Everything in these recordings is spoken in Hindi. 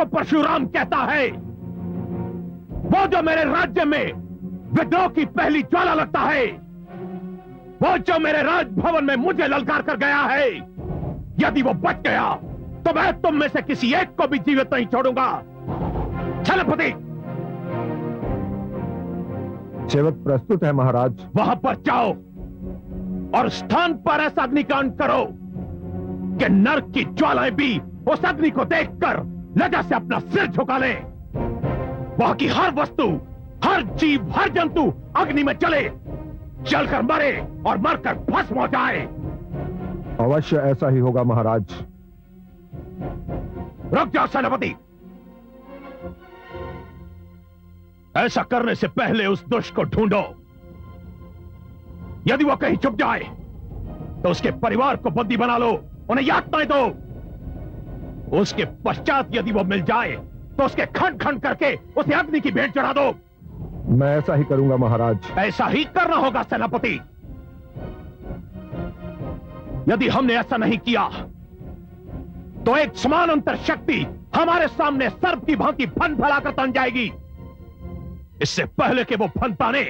को परशुराम कहता है, वो जो मेरे राज्य में विद्रोह की पहली ज्वाला लगता है, वो जो मेरे राजभवन में मुझे ललकार कर गया है, यदि वो बच गया तो मैं तुम में से किसी एक को भी जीवित नहीं छोड़ूंगा। छलपति, सेवक प्रस्तुत है महाराज। वहां पर जाओ और स्थान पर ऐसा अग्निकांड करो कि नरक की ज्वालाएं भी उस अग्नि को देखकर लज्जा से अपना सिर झुका ले। वहां की हर वस्तु, हर जीव, हर जंतु अग्नि में जले, जलकर मरे और मरकर भस्म हो जाए। अवश्य ऐसा ही होगा महाराज। रुक जाओ सेनापति, ऐसा करने से पहले उस दुष्ट को ढूंढो। यदि वो कहीं छुप जाए तो उसके परिवार को बंदी बना लो, उन्हें यातनाएं दो। उसके पश्चात यदि वो मिल जाए तो उसके खंड खंड करके उसे अग्नि की भेंट चढ़ा दो। मैं ऐसा ही करूंगा महाराज। ऐसा ही करना होगा सेनापति। यदि हमने ऐसा नहीं किया तो एक समानांतर शक्ति हमारे सामने सर्प की भांति फन फैलाकर तन जाएगी। इससे पहले कि वो फन ताने,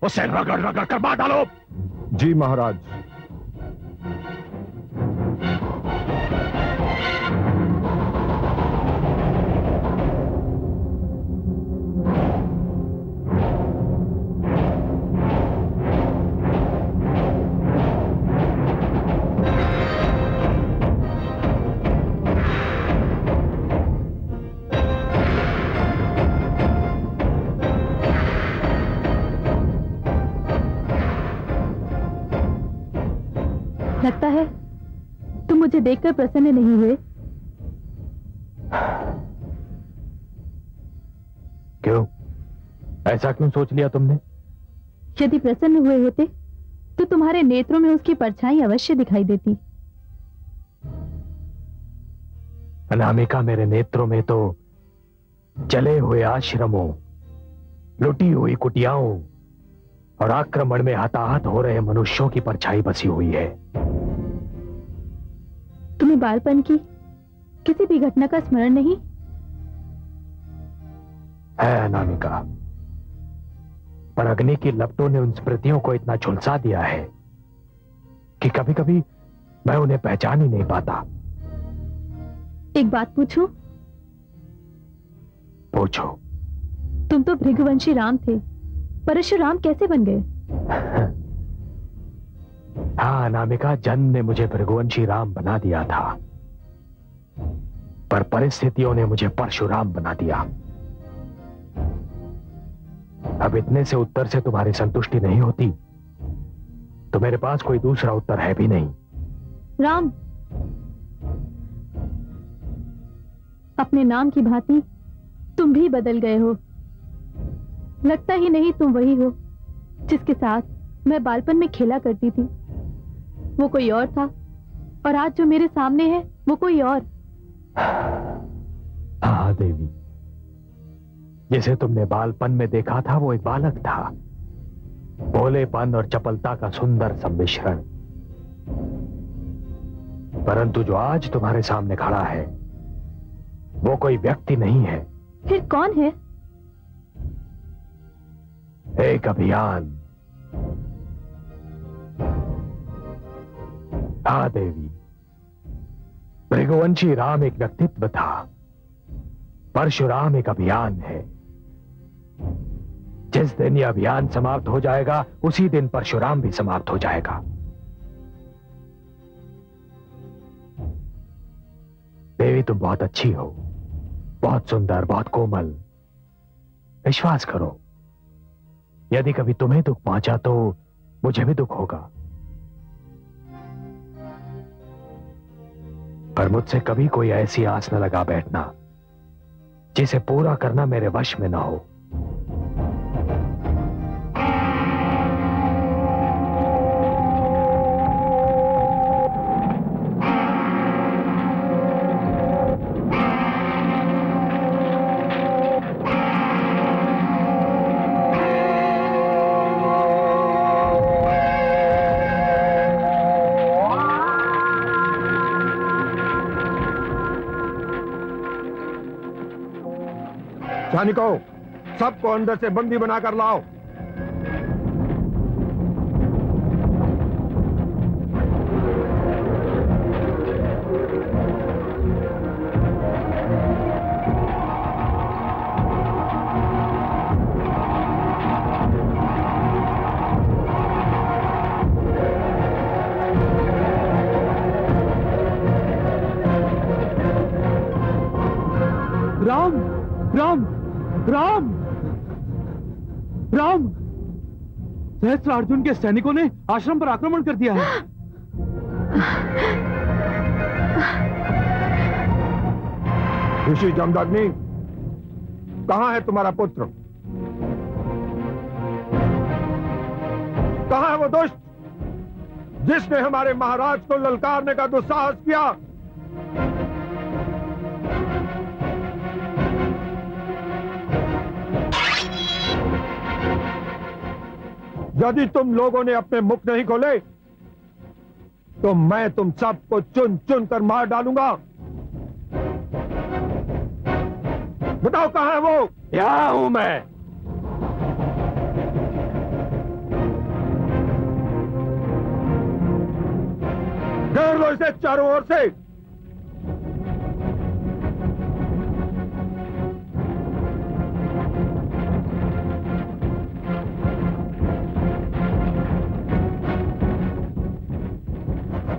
उसे रगड़ रगड़ कर मार डालो। जी महाराज। लगता है तुम मुझे देखकर प्रसन्न नहीं हुए। क्यों? ऐसा क्यों सोच लिया तुमने? यदि प्रसन्न हुए होते तो तुम्हारे नेत्रों में उसकी परछाई अवश्य दिखाई देती। अनामिका, मेरे नेत्रों में तो जले हुए आश्रमों, लुटी हुई कुटियाओं और आक्रमण में हताहत हो रहे मनुष्यों की परछाई बसी हुई है। तुम्हें बालपन की किसी भी घटना का स्मरण नहीं है अनामिका, पर अग्नि की लपटों ने उन स्मृतियों को इतना झुलसा दिया है कि कभी कभी मैं उन्हें पहचान ही नहीं पाता। एक बात पूछूं? पूछो। तुम तो भृगुवंशी राम थे, परशुराम कैसे बन गए? हाँ अनामिका, जन्म ने मुझे भृगुवंशी राम बना दिया था, पर परिस्थितियों ने मुझे परशुराम बना दिया। अब इतने से उत्तर से तुम्हारी संतुष्टि नहीं होती तो मेरे पास कोई दूसरा उत्तर है भी नहीं। राम, अपने नाम की भांति तुम भी बदल गए हो। लगता ही नहीं तुम वही हो जिसके साथ मैं बालपन में खेला करती थी। वो कोई और था और आज जो मेरे सामने है वो कोई और। हाँ देवी, जिसे तुमने बालपन में देखा था वो एक बालक था, भोलेपन और चपलता का सुंदर सम्मिश्रण। परंतु जो आज तुम्हारे सामने खड़ा है वो कोई व्यक्ति नहीं है। फिर कौन है? एक अभियान। हाँ देवी, भृगुवंशी राम एक व्यक्तित्व था, परशुराम एक अभियान है। जिस दिन यह अभियान समाप्त हो जाएगा उसी दिन परशुराम भी समाप्त हो जाएगा। देवी, तुम बहुत अच्छी हो, बहुत सुंदर, बहुत कोमल। विश्वास करो, यदि कभी तुम्हें दुख पहुंचा तो मुझे भी दुख होगा, पर मुझसे कभी कोई ऐसी आस न लगा बैठना जिसे पूरा करना मेरे वश में न हो। सैनिकों, सबको अंदर से बंदी बनाकर लाओ। राम राम राम राम, सहस्त्रार्जुन के सैनिकों ने आश्रम पर आक्रमण कर दिया है। ऋषि जमदग्नि, कहां है तुम्हारा पुत्र? कहां है वो दुष्ट जिसने हमारे महाराज को ललकारने का दुस्साहस किया? यदि तुम लोगों ने अपने मुख नहीं खोले तो मैं तुम सबको चुन चुन कर मार डालूंगा। बताओ कहां है वो? यहां हूं मैं। घेर लो इसे चारों ओर से।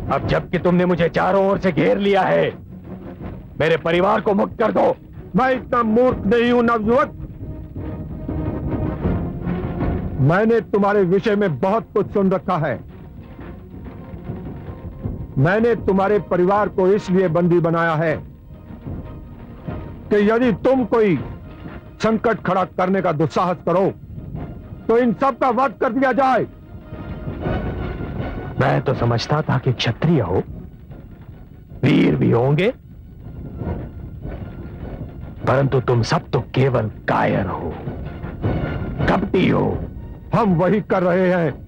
अब जबकि तुमने मुझे चारों ओर से घेर लिया है, मेरे परिवार को मुक्त कर दो। मैं इतना मूर्ख नहीं हूं नवयुवक। मैंने तुम्हारे विषय में बहुत कुछ सुन रखा है। मैंने तुम्हारे परिवार को इसलिए बंदी बनाया है कि यदि तुम कोई संकट खड़ा करने का दुस्साहस करो तो इन सब का वध कर दिया जाए। मैं तो समझता था कि क्षत्रिय हो, वीर भी होंगे, परंतु तुम सब तो केवल कायर हो, कपटी हो। हम वही कर रहे हैं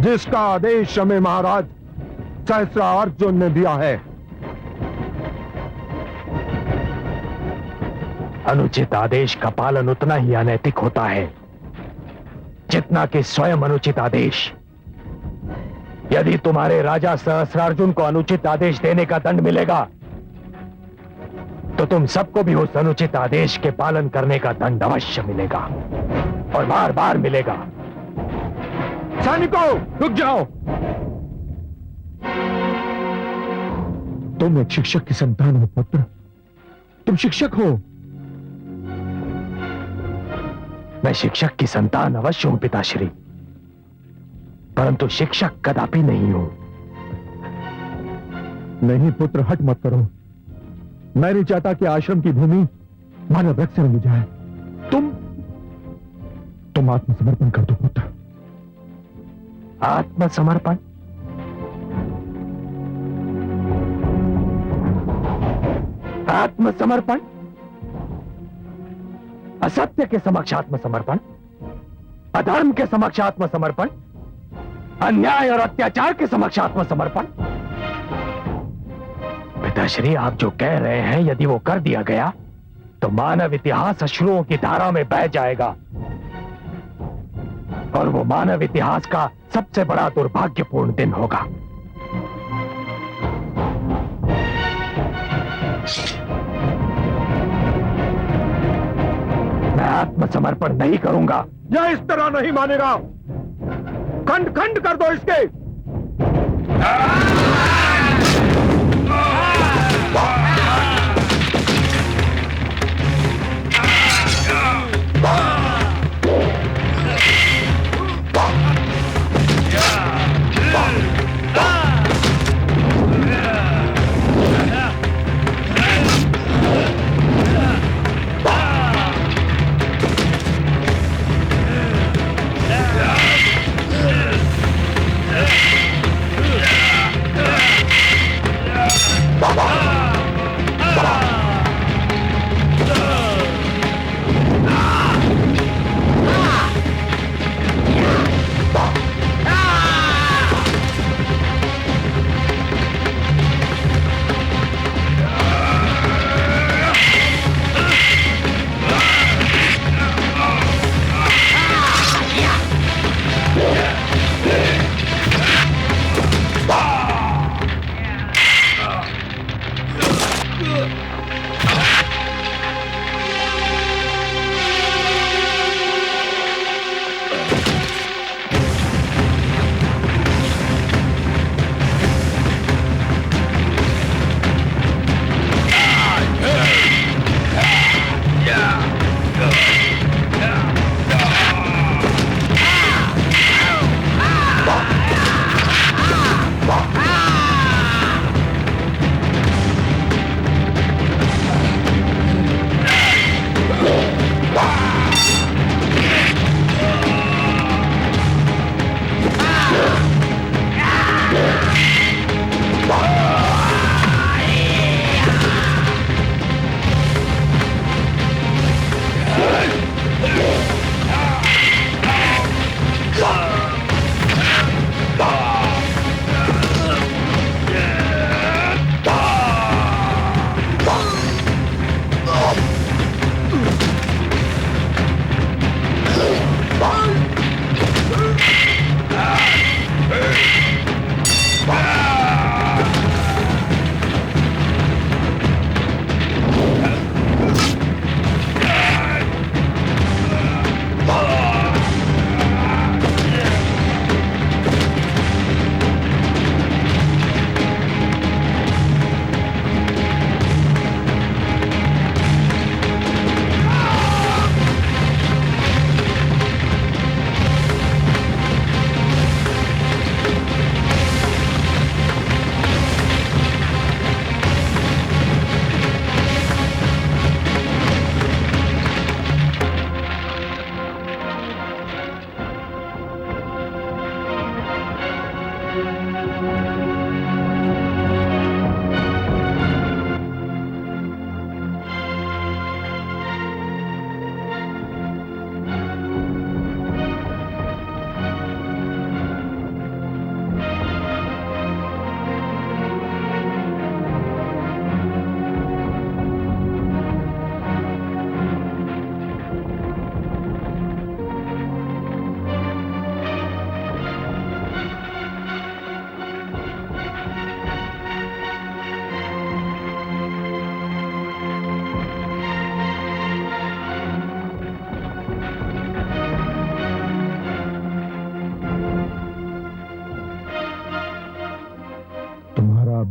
जिसका आदेश हमें महाराज सहस्त्रार्जुन ने दिया है। अनुचित आदेश का पालन उतना ही अनैतिक होता है जितना कि स्वयं अनुचित आदेश। यदि तुम्हारे राजा सहस्त्रार्जुन को अनुचित आदेश देने का दंड मिलेगा तो तुम सबको भी उस अनुचित आदेश के पालन करने का दंड अवश्य मिलेगा और बार बार मिलेगा। सैनिकों, रुक जाओ। तुम एक शिक्षक की संतान हो पुत्र, तुम शिक्षक हो। मैं शिक्षक की संतान अवश्य हूं पिताश्री, परंतु शिक्षक कदापि नहीं हूं। नहीं पुत्र, हट मत करो। मैं नहीं चाहता कि आश्रम की भूमि मानव रक्त से रंगी जाए। तुम आत्मसमर्पण कर दो पुत्र। आत्मसमर्पण? आत्मसमर्पण? असत्य के समक्ष आत्मसमर्पण, अधर्म के समक्ष आत्मसमर्पण, अन्याय और अत्याचार के समक्ष आत्मसमर्पण। पिताश्री, आप जो कह रहे हैं यदि वो कर दिया गया तो मानव इतिहास अश्रुओं की धारा में बह जाएगा और वो मानव इतिहास का सबसे बड़ा दुर्भाग्यपूर्ण दिन होगा। मैं आत्मसमर्पण नहीं करूंगा। यह इस तरह नहीं मानेगा। खंड खंड कर दो इसके।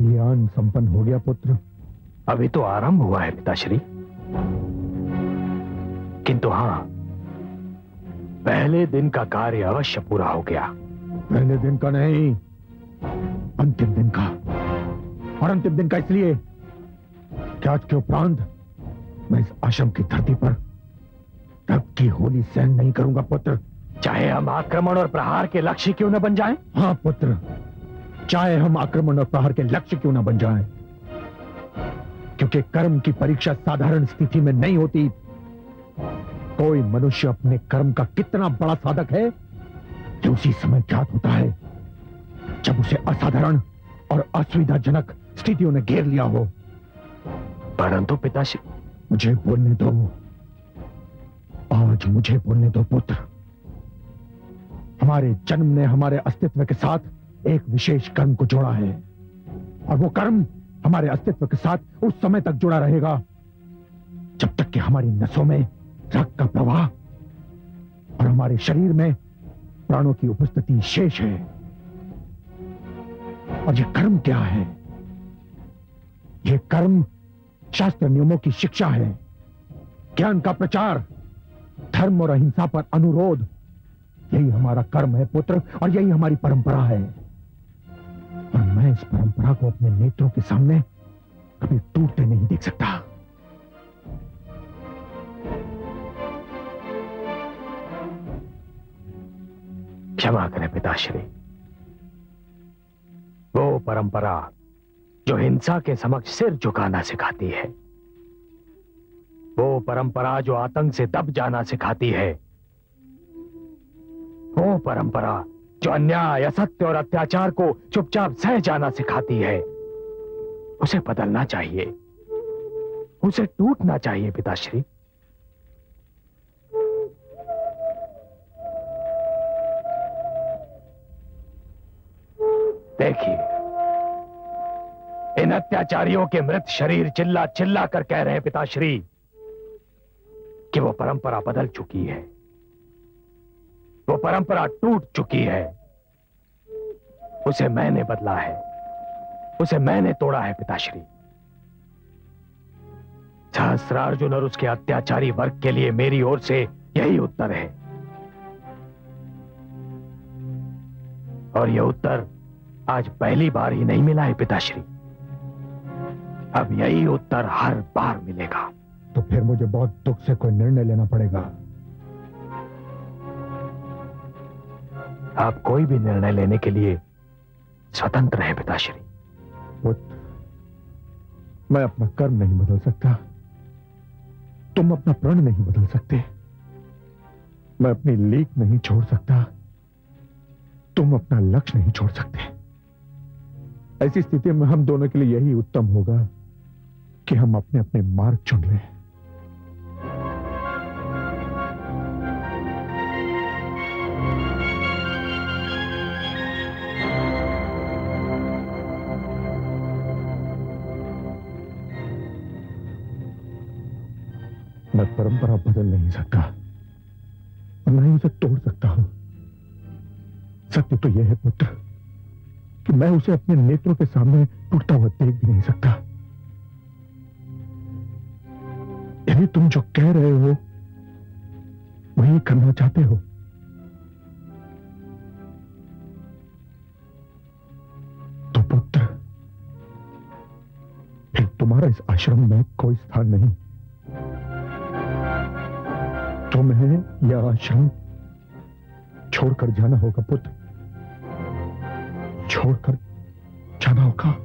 अभियान संपन्न हो गया पुत्र? अभी तो आरंभ हुआ है पिताश्री, किंतु हां, पहले दिन का कार्य अवश्य पूरा हो गया। पहले दिन का नहीं, अंतिम दिन का। और अंतिम दिन का इसलिए कि आज के उपरांत मैं इस आश्रम की धरती पर तब की होली सहन नहीं करूंगा पुत्र। चाहे हम आक्रमण और प्रहार के लक्ष्य क्यों न बन जाएं? हाँ पुत्र, चाहे हम आक्रमण और प्रहार के लक्ष्य क्यों न बन जाएं, क्योंकि कर्म की परीक्षा साधारण स्थिति में नहीं होती। कोई मनुष्य अपने कर्म का कितना बड़ा साधक है कि उसी समय ज्ञात होता है जब उसे असाधारण और असुविधाजनक स्थितियों ने घेर लिया हो। परंतु पिताश्री, मुझे बोलने दो, आज मुझे बोलने दो पुत्र। हमारे जन्म ने हमारे अस्तित्व के साथ एक विशेष कर्म को जोड़ा है, और वो कर्म हमारे अस्तित्व के साथ उस समय तक जुड़ा रहेगा जब तक कि हमारी नसों में रक्त का प्रवाह और हमारे शरीर में प्राणों की उपस्थिति शेष है। और ये कर्म क्या है? ये कर्म शास्त्र नियमों की शिक्षा है, ज्ञान का प्रचार, धर्म और अहिंसा पर अनुरोध। यही हमारा कर्म है पुत्र, और यही हमारी परंपरा है। और मैं इस परंपरा को अपने नेत्रों के सामने कभी टूटते नहीं देख सकता। क्षमा करें पिताश्री, वो परंपरा जो हिंसा के समक्ष सिर झुकाना सिखाती है, वो परंपरा जो आतंक से दब जाना सिखाती है, वो परंपरा जो अन्याय, असत्य और अत्याचार को चुपचाप सह जाना सिखाती है, उसे बदलना चाहिए, उसे टूटना चाहिए पिताश्री। देखिए, इन अत्याचारियों के मृत शरीर चिल्ला चिल्ला कर कह रहे हैं पिताश्री कि वो परंपरा बदल चुकी है, वो परंपरा टूट चुकी है। उसे मैंने बदला है, उसे मैंने तोड़ा है पिताश्री। सहस्रार्जुन और उसके अत्याचारी वर्ग के लिए मेरी ओर से यही उत्तर है, और यह उत्तर आज पहली बार ही नहीं मिला है पिताश्री, अब यही उत्तर हर बार मिलेगा। तो फिर मुझे बहुत दुख से कोई निर्णय लेना पड़ेगा। आप कोई भी निर्णय लेने के लिए स्वतंत्र हैं पिताश्री। पुत्र, मैं अपना कर्म नहीं बदल सकता, तुम अपना प्रण नहीं बदल सकते। मैं अपनी लीक नहीं छोड़ सकता, तुम अपना लक्ष्य नहीं छोड़ सकते। ऐसी स्थिति में हम दोनों के लिए यही उत्तम होगा कि हम अपने अपने मार्ग चुन लें। मैं परंपरा बदल नहीं सकता और न ही उसे तोड़ सकता हूं। सत्य तो यह है पुत्र कि मैं उसे अपने नेत्रों के सामने टूटता हुआ देख भी नहीं सकता। यदि तुम जो कह रहे हो वही करना चाहते हो, तो पुत्र फिर तुम्हारा इस आश्रम में कोई स्थान नहीं। तुम्हें यह आश्रम छोड़कर जाना होगा पुत्र, छोड़कर जाना होगा।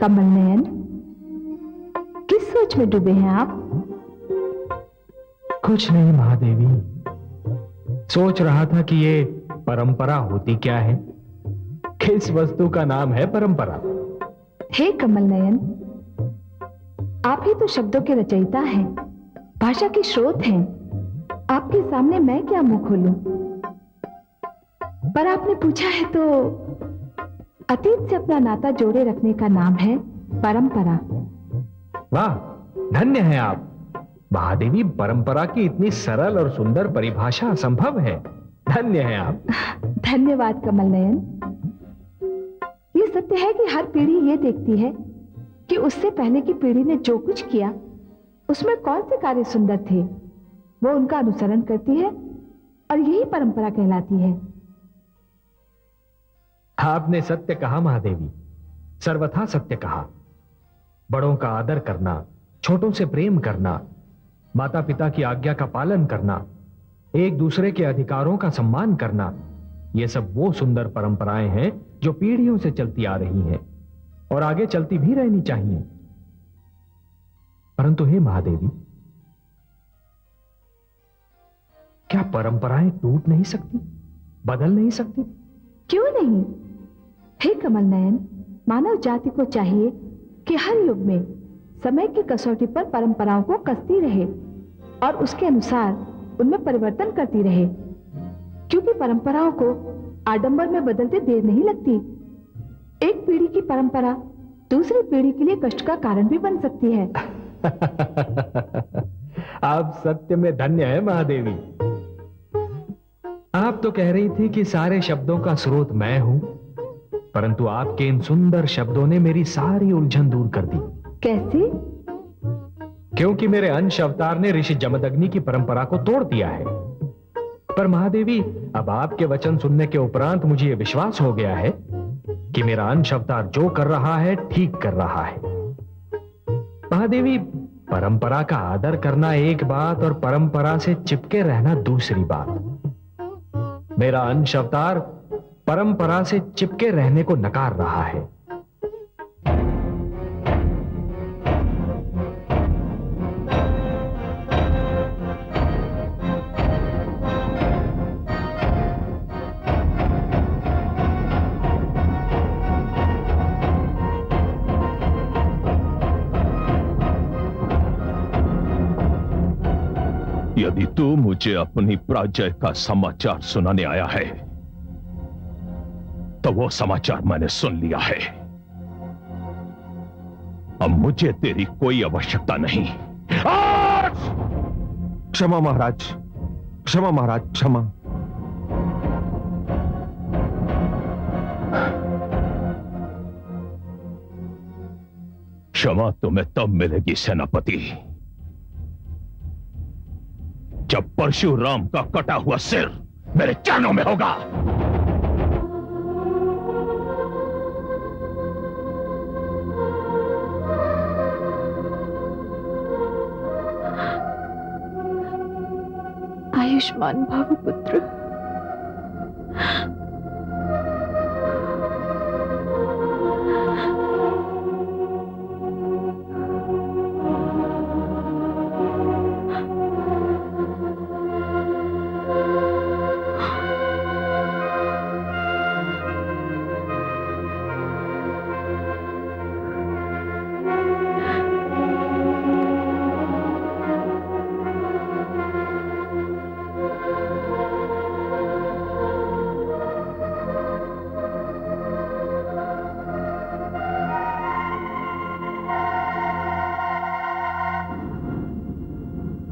कमल नयन, किस सोच में डूबे हैं आप? कुछ नहीं महादेवी, सोच रहा था कि ये परंपरा होती क्या है, किस वस्तु का नाम है परंपरा। हे कमल नयन, आप ही तो शब्दों के रचयिता हैं, भाषा के स्रोत हैं। आपके सामने मैं क्या मुंह खोलूं? पर आपने पूछा है तो अतीत से अपना नाता जोड़े रखने का नाम है परंपरा। वाह, धन्य है आप महादेवी। परंपरा की इतनी सरल और सुंदर परिभाषा असंभव है। धन्य है आप। धन्यवाद कमल नयन। ये सत्य है कि हर पीढ़ी ये देखती है कि उससे पहले की पीढ़ी ने जो कुछ किया उसमें कौन से कार्य सुंदर थे, वो उनका अनुसरण करती है और यही परंपरा कहलाती है। आपने सत्य कहा महादेवी, सर्वथा सत्य कहा। बड़ों का आदर करना, छोटों से प्रेम करना, माता पिता की आज्ञा का पालन करना, एक दूसरे के अधिकारों का सम्मान करना, ये सब वो सुंदर परंपराएं हैं जो पीढ़ियों से चलती आ रही हैं और आगे चलती भी रहनी चाहिए। परंतु हे महादेवी, क्या परंपराएं टूट नहीं सकती, बदल नहीं सकती? क्यों नहीं? हे कमल नयन, मानव जाति को चाहिए कि हर युग में समय की कसौटी पर परंपराओं को कसती रहे और उसके अनुसार उनमें परिवर्तन करती रहे, क्योंकि परंपराओं को आडंबर में बदलते देर नहीं लगती। एक पीढ़ी की परंपरा दूसरी पीढ़ी के लिए कष्ट का कारण भी बन सकती है। आप सत्य में धन्य है महादेवी। आप तो कह रही थी कि सारे शब्दों का स्रोत मैं हूं, परंतु आपके इन सुंदर शब्दों ने मेरी सारी उलझन दूर कर दी। कैसे? क्योंकि मेरे अंश अवतार ने ऋषि जमदग्नि की परंपरा को तोड़ दिया है। पर महादेवी, अब आपके वचन सुनने के उपरांत मुझे यह विश्वास हो गया है कि मेरा अंश अवतार जो कर रहा है ठीक कर रहा है। महादेवी, परंपरा का आदर करना एक बात और परंपरा से चिपके रहना दूसरी बात। मेरा अंश अवतार परंपरा से चिपके रहने को नकार रहा है। यदि तू मुझे अपनी पराजय का समाचार सुनाने आया है तो वो समाचार मैंने सुन लिया है। अब मुझे तेरी कोई आवश्यकता नहीं। क्षमा महाराज, क्षमा महाराज, क्षमा। क्षमा तुम्हें तब मिलेगी सेनापति, जब परशुराम का कटा हुआ सिर मेरे चरणों में होगा। आयुष्मान भव पुत्र।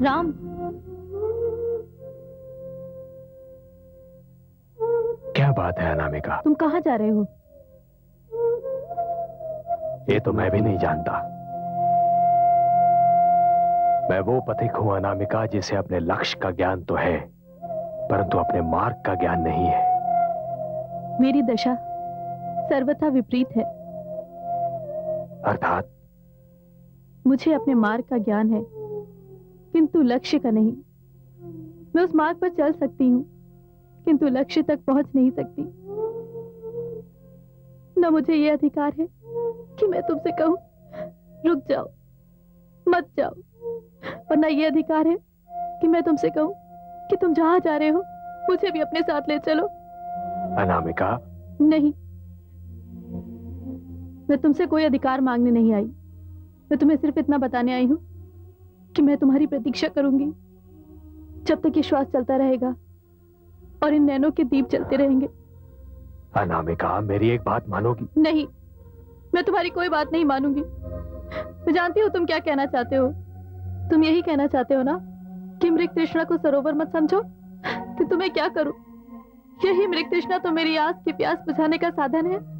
राम, क्या बात है अनामिका? तुम कहाँ जा रहे हो? ये तो मैं भी नहीं जानता। मैं वो पथिक हूं अनामिका जिसे अपने लक्ष्य का ज्ञान तो है, परंतु अपने मार्ग का ज्ञान नहीं है। मेरी दशा सर्वथा विपरीत है। अर्थात? मुझे अपने मार्ग का ज्ञान है, किंतु लक्ष्य का नहीं। मैं उस मार्ग पर चल सकती हूँ, किंतु लक्ष्य तक पहुंच नहीं सकती। न मुझे यह अधिकार है कि मैं तुमसे कहूं रुक जाओ, मत जाओ, और ना ये अधिकार है कि मैं तुमसे कहूं कि तुम जहां जा रहे हो मुझे भी अपने साथ ले चलो। अनामिका, नहीं, मैं तुमसे कोई अधिकार मांगने नहीं आई। मैं तुम्हें सिर्फ इतना बताने आई हूं कि मैं तुम्हारी प्रतीक्षा करूंगी जब तक ये श्वास चलता रहेगा और इन नैनों के दीप जलते रहेंगे। अनामिका, मेरी एक बात मानोगी? नहीं, मैं तुम्हारी कोई बात नहीं मानूंगी। मैं जानती हूँ तुम क्या कहना चाहते हो। तुम यही कहना चाहते हो ना कि मृग तृष्णा को सरोवर मत समझो। कि तुम्हें क्या करूं? यही मृग तृष्णा तो मेरी आस की प्यास बुझाने का साधन है।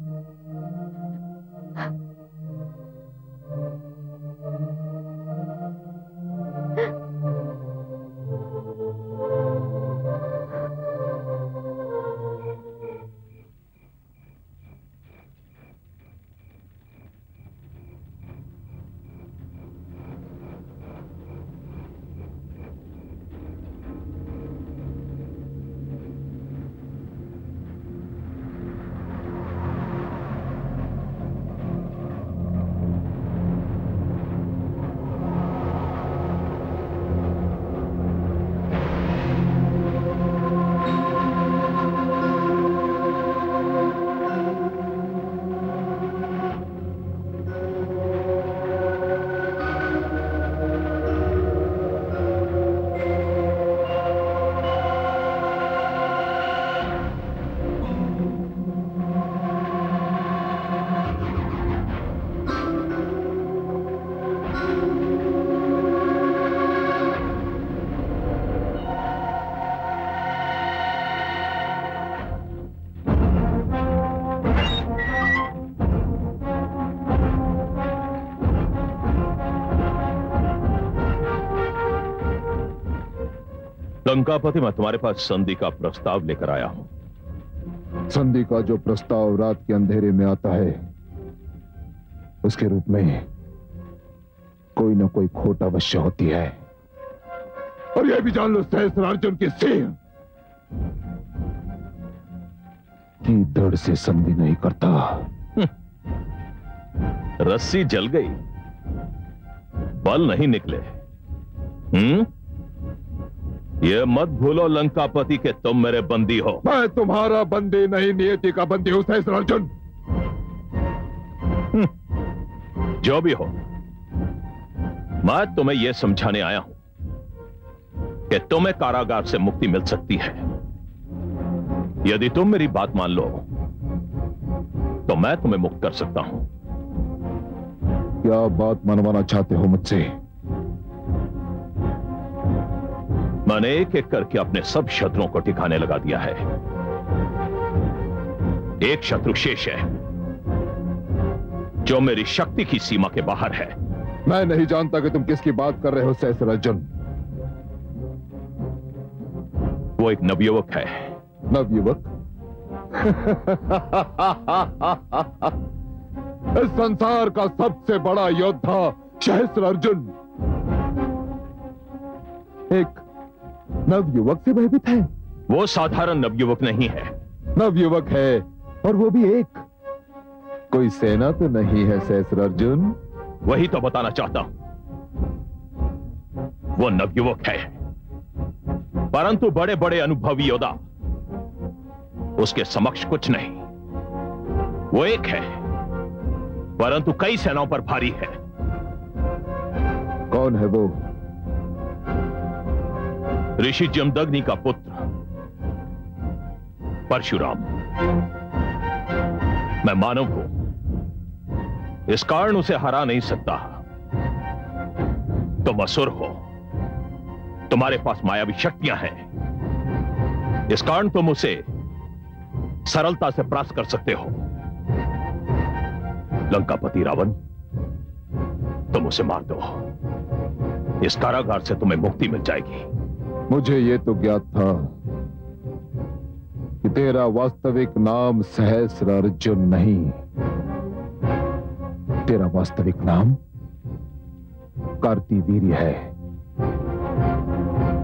लंकापति, मैं तुम्हारे पास संधि का प्रस्ताव लेकर आया हूं। संधि का जो प्रस्ताव रात के अंधेरे में आता है उसके रूप में कोई ना कोई खोट अवश्य होती है। और यह भी जान लो सहस्त्रार्जुन की सिंह की दृढ़ से संधि नहीं करता। रस्सी जल गई, बल नहीं निकले। ये मत भूलो लंकापति के तुम मेरे बंदी हो। मैं तुम्हारा बंदी नहीं, नियति का बंदी हूं सहस्त्रार्जुन। जो भी हो, मैं तुम्हें यह समझाने आया हूं कि तुम्हें कारागार से मुक्ति मिल सकती है। यदि तुम मेरी बात मान लो तो मैं तुम्हें मुक्त कर सकता हूं। क्या बात मनवाना चाहते हो मुझसे? मैंने एक एक करके अपने सब शत्रुओं को ठिकाने लगा दिया है। एक शत्रु शेष है जो मेरी शक्ति की सीमा के बाहर है। मैं नहीं जानता कि तुम किसकी बात कर रहे हो सहस्त्रार्जुन। वो एक नवयुवक है। नवयुवक? इस संसार का सबसे बड़ा योद्धा सहस्त्रार्जुन एक नवयुवक से भयभीत है। वो साधारण नवयुवक नहीं है। नवयुवक है, और वो भी एक। कोई सेना तो नहीं है सहस्त्रार्जुन? वही तो बताना चाहता हूं। वो नवयुवक है, परंतु बड़े बड़े अनुभवी योद्धा उसके समक्ष कुछ नहीं। वो एक है, परंतु कई सेनाओं पर भारी है। कौन है वो? ऋषि जमदग्नि का पुत्र परशुराम। मैं मानव हूं, इस कारण उसे हरा नहीं सकता। तुम असुर हो, तुम्हारे पास मायावी शक्तियां हैं, इस कारण तुम उसे सरलता से परास्त कर सकते हो। लंकापति रावण, तुम उसे मार दो। इस कारागार से तुम्हें मुक्ति मिल जाएगी। मुझे यह तो ज्ञात था कि तेरा वास्तविक नाम सहस्त्रार्जुन नहीं, तेरा वास्तविक नाम कार्तिवीर्य है।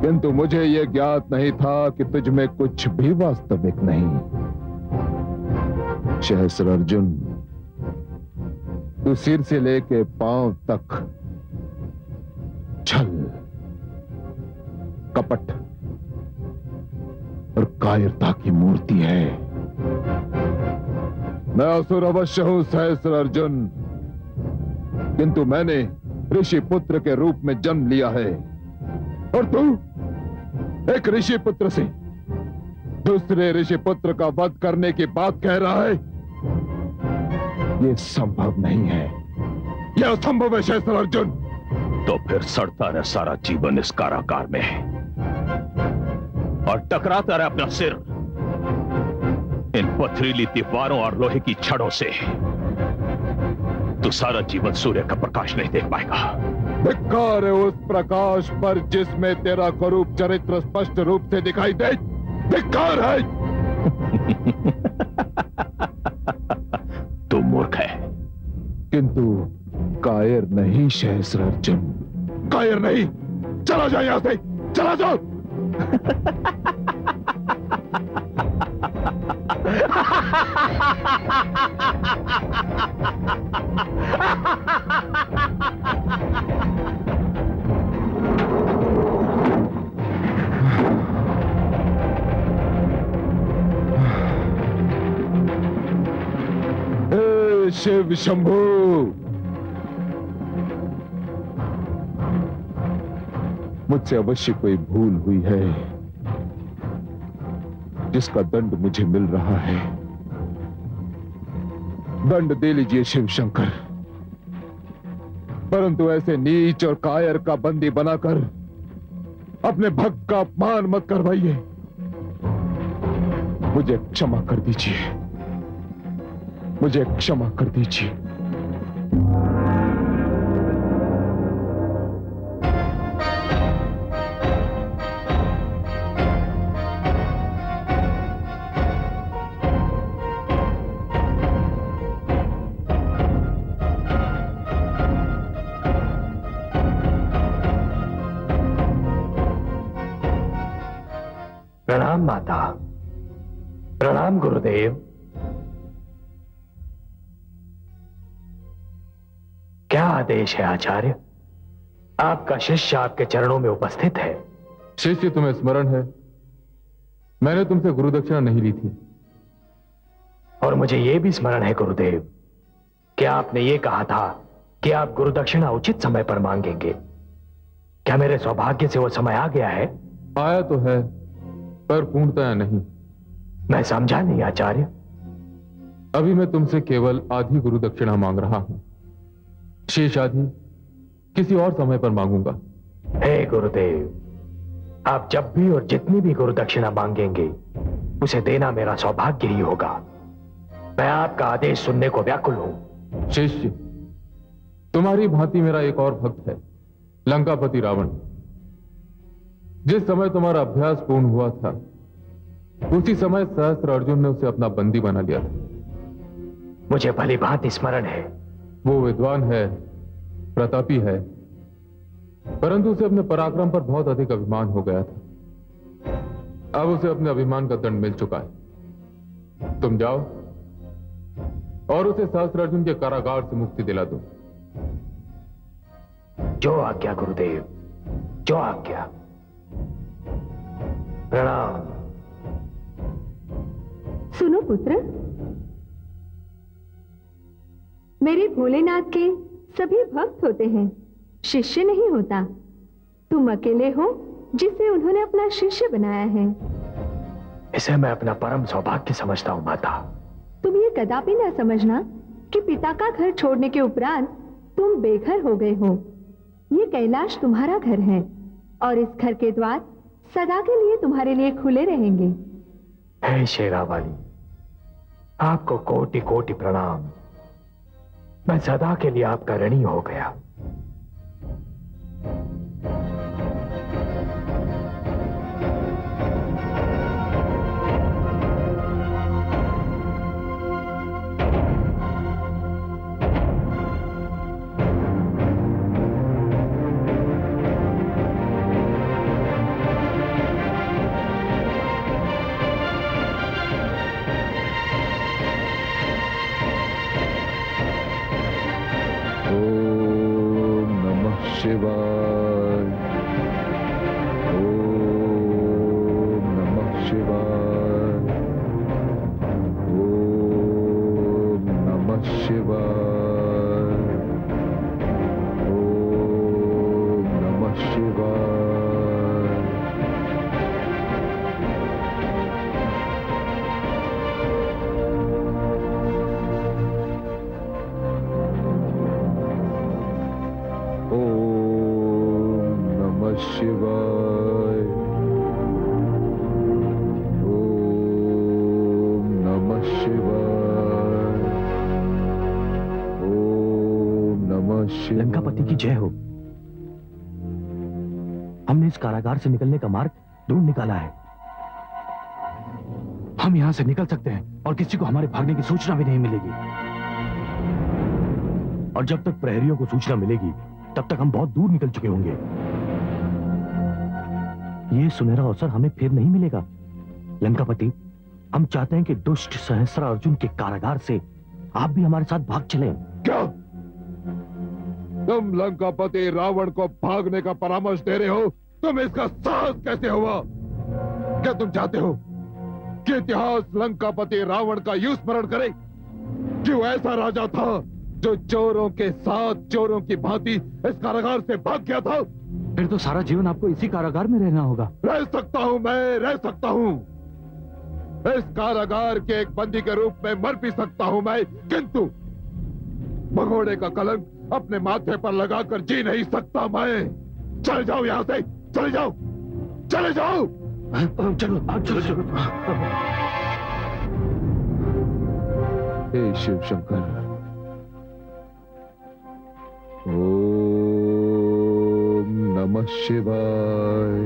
किंतु मुझे यह ज्ञात नहीं था कि तुझ में कुछ भी वास्तविक नहीं। सहस्त्रार्जुन, तू सिर से लेके पांव तक छल, कपट और कायरता की मूर्ति है। मैं असुर अवश्य हूं सहस्र अर्जुन, किंतु मैंने ऋषि पुत्र के रूप में जन्म लिया है, और तू एक ऋषि पुत्र से दूसरे ऋषि पुत्र का वध करने की बात कह रहा है। यह संभव नहीं है, यह असंभव है सहस्र अर्जुन। तो फिर सड़ता रहे सारा जीवन इस कारागार में और टकराता रहे अपना सिर इन पथरीली दीवारों और लोहे की छड़ों से। तो सारा जीवन सूर्य का प्रकाश नहीं देख पाएगा। धिक्कार है उस प्रकाश पर जिसमें तेरा कुरूप चरित्र स्पष्ट रूप से दिखाई दे। धिक्कार है। तू मूर्ख है, किंतु कायर नहीं सहस्र अर्जुन, कायर नहीं। चला जाओ यहां से, चला जाओ। हे शिव शंभू, मुझसे अवश्य कोई भूल हुई है जिसका दंड मुझे मिल रहा है। दंड दे लीजिए शिव शंकर, परंतु ऐसे नीच और कायर का बंदी बनाकर अपने भक्त का अपमान मत करवाइए। मुझे क्षमा कर दीजिए, मुझे क्षमा कर दीजिए। प्रणाम माता, प्रणाम गुरुदेव। क्या आदेश है आचार्य? आपका शिष्य आपके चरणों में उपस्थित है। शिष्य, तुम्हें स्मरण है मैंने तुमसे गुरु दक्षिणा नहीं ली थी। और मुझे यह भी स्मरण है गुरुदेव कि आपने यह कहा था कि आप गुरु दक्षिणा उचित समय पर मांगेंगे। क्या मेरे सौभाग्य से वो समय आ गया है? आया तो है, पर पूर्णतया नहीं। मैं समझा नहीं आचार्य। अभी मैं तुमसे केवल आधी गुरु दक्षिणा मांग रहा हूं, शेष आधी किसी और समय पर मांगूंगा। हे गुरुदेव, आप जब भी और जितनी भी गुरु दक्षिणा मांगेंगे उसे देना मेरा सौभाग्य ही होगा। मैं आपका आदेश सुनने को व्याकुल हूं। शिष्य, तुम्हारी भांति मेरा एक और भक्त है, लंकापति रावण। जिस समय तुम्हारा अभ्यास पूर्ण हुआ था उसी समय सहस्त्र अर्जुन ने उसे अपना बंदी बना लिया था। मुझे भली भांति स्मरण है। वो विद्वान है, प्रतापी है, परंतु उसे अपने पराक्रम पर बहुत अधिक अभिमान हो गया था। अब उसे अपने अभिमान का दंड मिल चुका है। तुम जाओ और उसे सहस्त्र अर्जुन के कारागार से मुक्ति दिला दो। जो आज्ञा गुरुदेव, जो आज्ञा। प्रणाम। सुनो पुत्र, मेरे भोलेनाथ के सभी भक्त होते हैं, शिष्य नहीं होता। तुम अकेले हो जिसे उन्होंने अपना शिष्य बनाया है। इसे मैं अपना परम सौभाग्य समझता हूं माता। तुम ये कदापि ना समझना कि पिता का घर छोड़ने के उपरांत तुम बेघर हो गए हो। ये कैलाश तुम्हारा घर है और इस घर के द्वार सदा के लिए तुम्हारे लिए खुले रहेंगे। हे शेरावाली, आपको कोटि कोटि प्रणाम। मैं सदा के लिए आपका ऋणी हो गया। शिवाय। ओम नमः शिवाय। ओम नमः शिवाय। ओम नमः शिवाय। ओम नमः शिवाय। ओम नमः शिवाय। ओम नमः शिवाय। लंकापति की जय हो। हमने इस कारागार से निकलने का मार्ग ढूंढ निकाला है। हम यहां से निकल सकते हैं और किसी को हमारे भागने की सूचना भी नहीं मिलेगी। और जब तक प्रहरियों को सूचना मिलेगी तब तक हम बहुत दूर निकल चुके होंगे। ये सुनहरा अवसर हमें फिर नहीं मिलेगा। लंकापति, हम चाहते हैं कि दुष्ट सहस्त्र अर्जुन के कारागार से आप भी हमारे साथ भाग चलें। क्या तुम लंकापति रावण को भागने का परामर्श दे रहे हो? तुम इसका साहस कैसे हुआ? क्या तुम चाहते हो कि इतिहास लंकापति रावण का यूं स्मरण करे कि वो ऐसा राजा था जो चोरों के साथ चोरों की भांति इस कारागार से भाग गया था? फिर तो सारा जीवन आपको इसी कारागार में रहना होगा। रह सकता हूं, मैं रह सकता हूं। इस कारागार के एक बंदी के रूप में मर भी सकता हूं मैं, किंतु भगोड़े का कलंक अपने माथे पर लगाकर जी नहीं सकता मैं। चले जाओ यहां से, चले जाओ, चले जाओ। चलो चलो। हे शिव शंकर, ओम नमः शिवाय।